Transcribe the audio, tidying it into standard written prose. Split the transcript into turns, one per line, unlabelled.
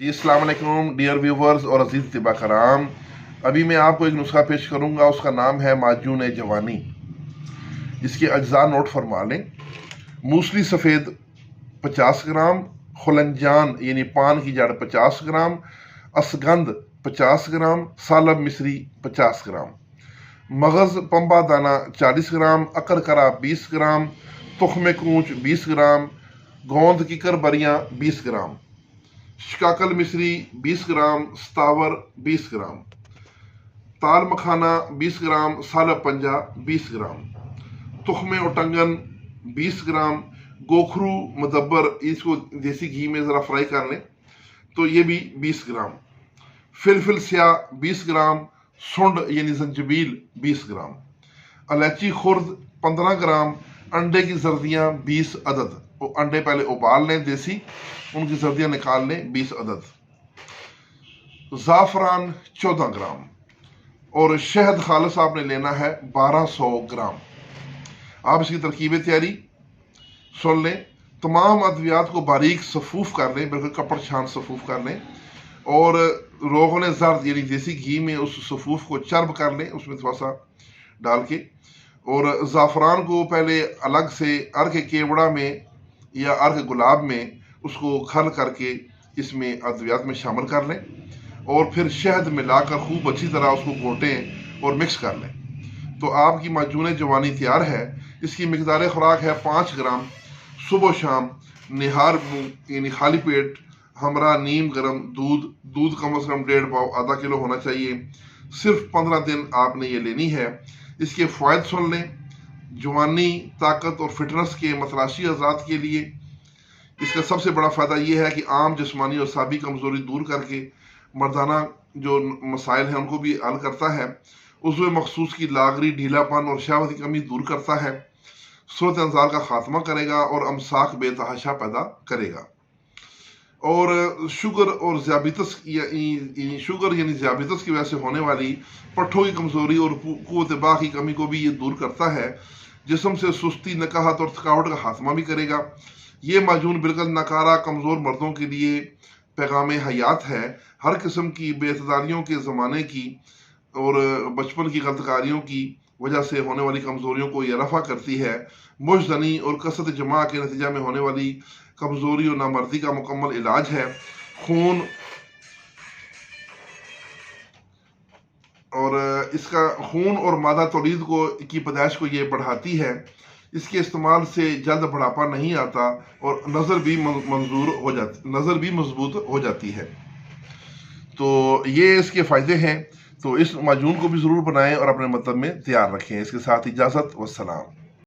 जी अस्सलाम वालेकुम dear viewers और अजीज़ तिबा कराम। अभी मैं आपको एक नुस्खा पेश करूंगा, उसका नाम है माजून जवानी। इसके अज्जा नोट फरमा लें। मूसली सफ़ेद 50 ग्राम, खुलंजान यानी पान की जड़ 50 ग्राम, असगंध 50 ग्राम, सालब मिस्री 50 ग्राम, मगज़ पंबा दाना 40 ग्राम, अकरकरा 20 ग्राम, तुख्म कूच 20 ग्राम, गोंद किकर बरियाँ 20 ग्राम, शिकाकल मिस्री 20 ग्राम, स्तावर 20 ग्राम, ताल मखाना 20 ग्राम, सालब पंजा 20 ग्राम, तुख्म उटंगन 20 ग्राम, गोखरू मदब्बर, इसको देसी घी में ज़रा फ्राई कर लें तो ये भी 20 ग्राम, फिलफिल स्याह 20 ग्राम, सुंड यानी जंजबील 20 ग्राम, इलायची खुर्द 15 ग्राम, अंडे की जर्दियाँ 20 अदद। अंडे पहले उबाल लें देसी, उनकी जर्दियाँ निकाल लें 20 अदद, ज़ाफ़रान 14 ग्राम और शहद खालिस आपने लेना है 1200 ग्राम। आप इसकी तरकीब तैयारी सुन लें। तमाम अद्वियात को बारीक सफूफ कर लें, बिल्कुल कपड़ छान सफूफ कर लें और रोगन जर्द यानी देसी घी में उस सफूफ को चर्ब कर लें, उसमें थोड़ा सा डाल के। और ज़ाफ़रान को पहले अलग से अर्क केवड़ा में या अर्क गुलाब में उसको खल करके इसमें अद्वियात में शामिल कर लें और फिर शहद मिलाकर खूब अच्छी तरह उसको घोटें और मिक्स कर लें तो आपकी माजून जवानी तैयार है। इसकी मिकदार खुराक है 5 ग्राम सुबह शाम, निहार यानी खाली पेट, हमरा नीम गर्म दूध कम से कम 1.5 पाव आधा किलो होना चाहिए। सिर्फ 15 दिन आपने ये लेनी है। इसके फ़ायदे सुन लें। जवानी, ताकत और फिटनेस के मतलाशी अज़रात के लिए इसका सबसे बड़ा फ़ायदा यह है कि आम जिस्मानी और साबी कमज़ोरी दूर करके मर्दाना जो मसाइल हैं उनको भी हल करता है। उज़्व मखसूस की लागरी, ढीलापन और शहवत की कमी दूर करता है। सूरत अंजार का खात्मा करेगा और अमसाक बेतहाशा पैदा करेगा। और शुगर और ज़ियाबितस यानी ज़ियाबितस की वजह से होने वाली पट्ठों की कमज़ोरी और क़ुव्वत बाह की कमी को भी ये दूर करता है। जिस्म से सुस्ती, नकाहत और थकावट का खात्मा भी करेगा। ये माजून बिल्कुल नकारा कमज़ोर मर्दों के लिए पैगाम हयात है। हर किस्म की बेतदारियों के ज़माने की और बचपन की गलतकारियों की वजह से होने वाली कमज़ोरियों को यह रफ़ा करती है। मुशदनी और कसरत जमा के नतीजा में होने वाली कमज़ोरी और नामर्दी का मुकम्मल इलाज है। खून और मादा तौलीद की पैदाइश को ये बढ़ाती है। इसके इस्तेमाल से जल्द बुढ़ापा नहीं आता और नज़र भी मजबूत हो जाती है। तो ये इसके फ़ायदे हैं। तो इस माजून को भी ज़रूर बनाएं और अपने मतलब में तैयार रखें। इसके साथ इजाज़त, वस्सलाम।